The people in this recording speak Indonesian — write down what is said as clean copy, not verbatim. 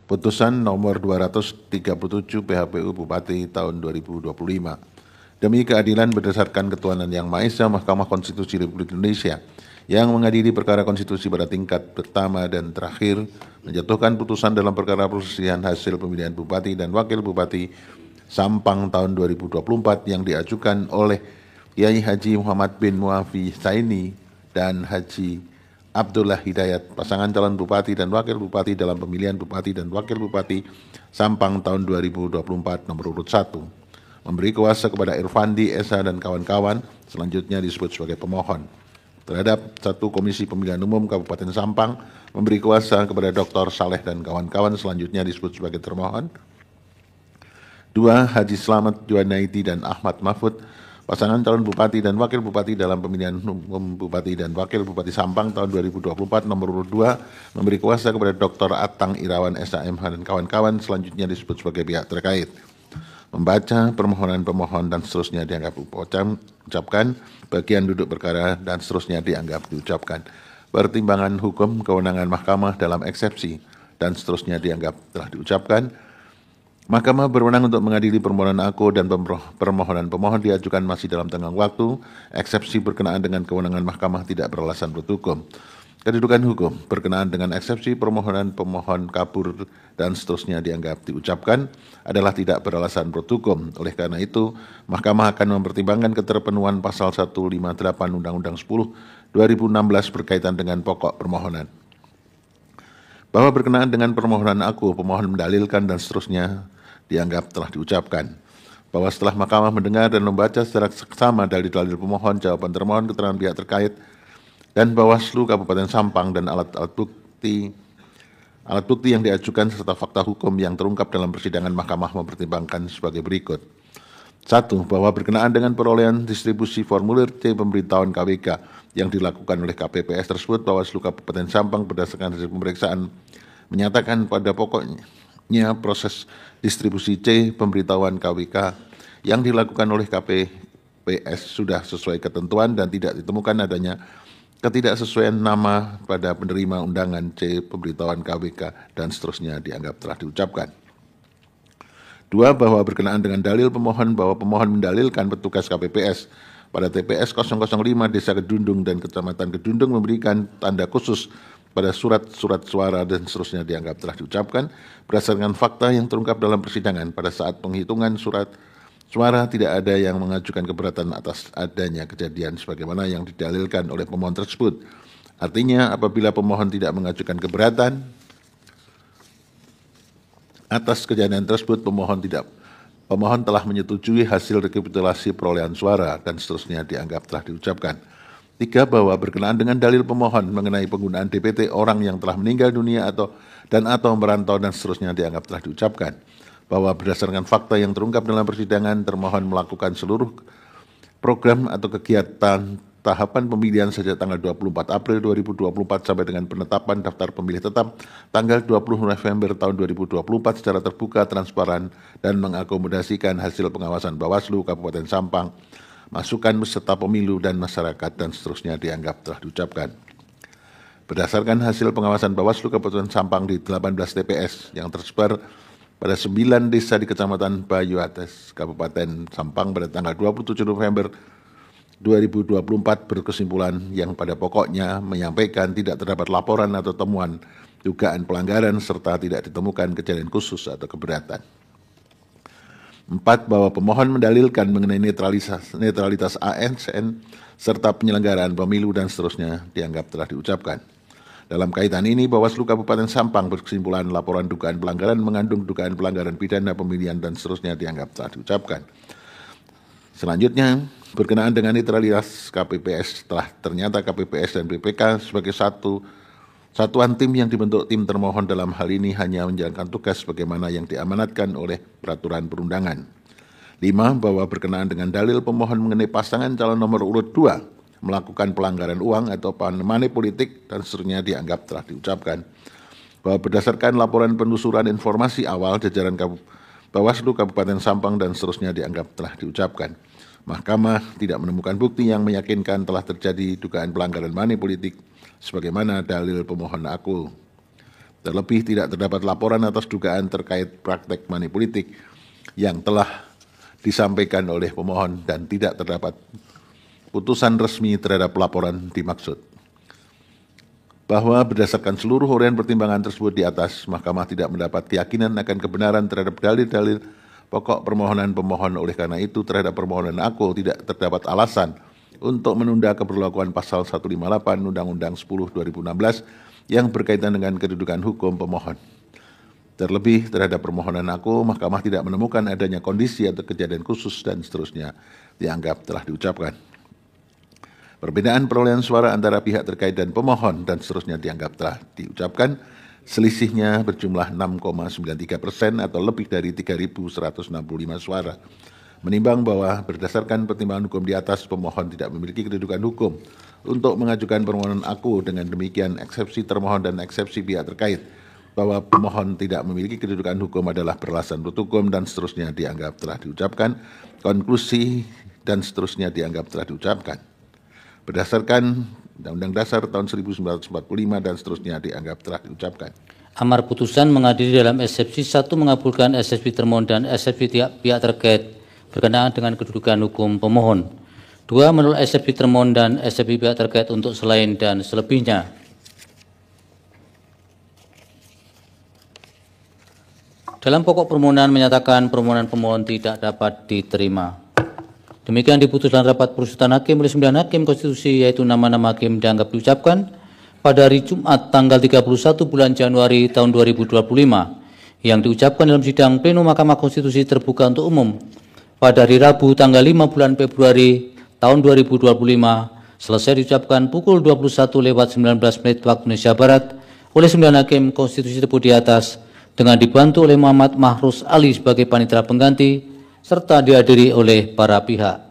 Putusan nomor 237 PHPU Bupati tahun 2025. Demi keadilan berdasarkan ketuhanan Yang Maha Esa, Mahkamah Konstitusi Republik Indonesia yang mengadili perkara konstitusi pada tingkat pertama dan terakhir menjatuhkan putusan dalam perkara perselisihan hasil pemilihan Bupati dan Wakil Bupati Sampang tahun 2024 yang diajukan oleh Kiai Haji Muhammad bin Muafi Saini dan Haji Abdullah Hidayat, pasangan calon Bupati dan Wakil Bupati dalam pemilihan Bupati dan Wakil Bupati Sampang tahun 2024 nomor urut 1. Memberi kuasa kepada Irfandi, Esa, dan kawan-kawan, selanjutnya disebut sebagai pemohon. Terhadap 1. Komisi Pemilihan Umum Kabupaten Sampang, memberi kuasa kepada Dr. Saleh dan kawan-kawan, selanjutnya disebut sebagai termohon. 2. Haji Slamet Juanaidi dan Ahmad Mahfud, pasangan calon Bupati dan Wakil Bupati dalam pemilihan umum Bupati dan Wakil Bupati Sampang tahun 2024 nomor urut 2, memberi kuasa kepada Dr. Atang Irawan SHMH dan kawan-kawan, selanjutnya disebut sebagai pihak terkait. Membaca permohonan pemohon dan seterusnya dianggap ucapkan, bagian duduk perkara dan seterusnya dianggap diucapkan. Pertimbangan hukum kewenangan mahkamah dalam eksepsi dan seterusnya dianggap telah diucapkan. Mahkamah berwenang untuk mengadili permohonan aku dan permohonan pemohon diajukan masih dalam tenggang waktu. Eksepsi berkenaan dengan kewenangan mahkamah tidak beralasan menurut hukum. Kedudukan hukum berkenaan dengan eksepsi permohonan pemohon kabur dan seterusnya dianggap diucapkan adalah tidak beralasan menurut hukum. Oleh karena itu, Mahkamah akan mempertimbangkan keterpenuhan pasal 158 Undang-Undang 10 2016 berkaitan dengan pokok permohonan. Bahwa berkenaan dengan permohonan aku, pemohon mendalilkan dan seterusnya dianggap telah diucapkan. Bahwa setelah mahkamah mendengar dan membaca secara seksama dalil-dalil pemohon, jawaban termohon, keterangan pihak terkait, dan Bawaslu Kabupaten Sampang dan alat bukti yang diajukan serta fakta hukum yang terungkap dalam persidangan, mahkamah mempertimbangkan sebagai berikut. 1. Bahwa berkenaan dengan perolehan distribusi formulir C pemberitahuan KWK yang dilakukan oleh KPPS tersebut, Bawaslu Kabupaten Sampang berdasarkan hasil pemeriksaan menyatakan pada pokoknya proses distribusi C pemberitahuan KWK yang dilakukan oleh KPPS sudah sesuai ketentuan dan tidak ditemukan adanya ketidaksesuaian nama pada penerima undangan C pemberitahuan KWK dan seterusnya dianggap telah diucapkan. 2. Bahwa berkenaan dengan dalil pemohon bahwa pemohon mendalilkan petugas KPPS pada TPS 005 Desa Kedundung dan Kecamatan Kedundung memberikan tanda khusus pada surat-surat suara dan seterusnya dianggap telah diucapkan berdasarkan fakta yang terungkap dalam persidangan. Pada saat penghitungan surat suara tidak ada yang mengajukan keberatan atas adanya kejadian sebagaimana yang didalilkan oleh pemohon tersebut. Artinya apabila pemohon tidak mengajukan keberatan atas kejadian tersebut, pemohon telah menyetujui hasil rekapitulasi perolehan suara dan seterusnya dianggap telah diucapkan. 3. Bahwa berkenaan dengan dalil pemohon mengenai penggunaan DPT orang yang telah meninggal dunia atau merantau dan seterusnya dianggap telah diucapkan. Bahwa berdasarkan fakta yang terungkap dalam persidangan, termohon melakukan seluruh program atau kegiatan tahapan pemilihan sejak tanggal 24 April 2024 sampai dengan penetapan daftar pemilih tetap tanggal 20 November tahun 2024 secara terbuka, transparan, dan mengakomodasikan hasil pengawasan Bawaslu Kabupaten Sampang, masukan peserta pemilu dan masyarakat dan seterusnya dianggap telah diucapkan. Berdasarkan hasil pengawasan Bawaslu Kabupaten Sampang di 18 TPS yang tersebar pada 9 desa di Kecamatan Bayu Atas, Kabupaten Sampang pada tanggal 27 November 2024 berkesimpulan yang pada pokoknya menyampaikan tidak terdapat laporan atau temuan dugaan pelanggaran serta tidak ditemukan kejadian khusus atau keberatan. 4. Bahwa pemohon mendalilkan mengenai netralitas ASN serta penyelenggaraan pemilu dan seterusnya dianggap telah diucapkan. Dalam kaitan ini, Bawaslu Kabupaten Sampang berkesimpulan laporan dugaan pelanggaran mengandung dugaan pelanggaran pidana pemilihan dan seterusnya dianggap telah diucapkan. Selanjutnya, berkenaan dengan netralitas KPPS, telah ternyata KPPS dan BPK sebagai satuan tim yang dibentuk tim termohon dalam hal ini hanya menjalankan tugas sebagaimana yang diamanatkan oleh peraturan perundangan. 5. Bahwa berkenaan dengan dalil pemohon mengenai pasangan calon nomor urut 2 melakukan pelanggaran uang atau money politik dan seterusnya dianggap telah diucapkan. Bahwa berdasarkan laporan penelusuran informasi awal jajaran Bawaslu Kabupaten Sampang dan seterusnya dianggap telah diucapkan. Mahkamah tidak menemukan bukti yang meyakinkan telah terjadi dugaan pelanggaran money politik sebagaimana dalil pemohon aku Terlebih tidak terdapat laporan atas dugaan terkait praktek money politik yang telah disampaikan oleh pemohon dan tidak terdapat putusan resmi terhadap laporan dimaksud. Bahwa berdasarkan seluruh uraian pertimbangan tersebut di atas, Mahkamah tidak mendapat keyakinan akan kebenaran terhadap dalil-dalil pokok permohonan pemohon. Oleh karena itu, terhadap permohonan aku tidak terdapat alasan untuk menunda keberlakuan pasal 158 Undang-Undang 10/2016 yang berkaitan dengan kedudukan hukum pemohon. Terlebih terhadap permohonan aku, Mahkamah tidak menemukan adanya kondisi atau kejadian khusus dan seterusnya dianggap telah diucapkan. Perbedaan perolehan suara antara pihak terkait dan pemohon dan seterusnya dianggap telah diucapkan. Selisihnya berjumlah 6,93% atau lebih dari 3.165 suara. Menimbang bahwa berdasarkan pertimbangan hukum di atas, pemohon tidak memiliki kedudukan hukum untuk mengajukan permohonan aku. Dengan demikian, eksepsi termohon dan eksepsi pihak terkait bahwa pemohon tidak memiliki kedudukan hukum adalah beralasan menurut hukum dan seterusnya dianggap telah diucapkan. Konklusi dan seterusnya dianggap telah diucapkan. Berdasarkan Undang-Undang Dasar tahun 1945 dan seterusnya dianggap telah diucapkan. Amar putusan mengadili dalam eksepsi 1 mengabulkan eksepsi termohon dan eksepsi pihak terkait berkenaan dengan kedudukan hukum pemohon. 2 menolak eksepsi termohon dan eksepsi pihak terkait untuk selain dan selebihnya. Dalam pokok permohonan menyatakan permohonan pemohon tidak dapat diterima. Demikian diputus dalam rapat perusutan hakim oleh 9 hakim konstitusi, yaitu nama-nama hakim dianggap diucapkan pada hari Jumat tanggal 31 bulan Januari tahun 2025 yang diucapkan dalam sidang pleno Mahkamah Konstitusi terbuka untuk umum pada hari Rabu tanggal 5 bulan Februari tahun 2025 selesai diucapkan pukul 21:19 waktu Indonesia Barat oleh 9 hakim konstitusi tersebut di atas dengan dibantu oleh Muhammad Mahrus Ali sebagai panitera pengganti serta dihadiri oleh para pihak.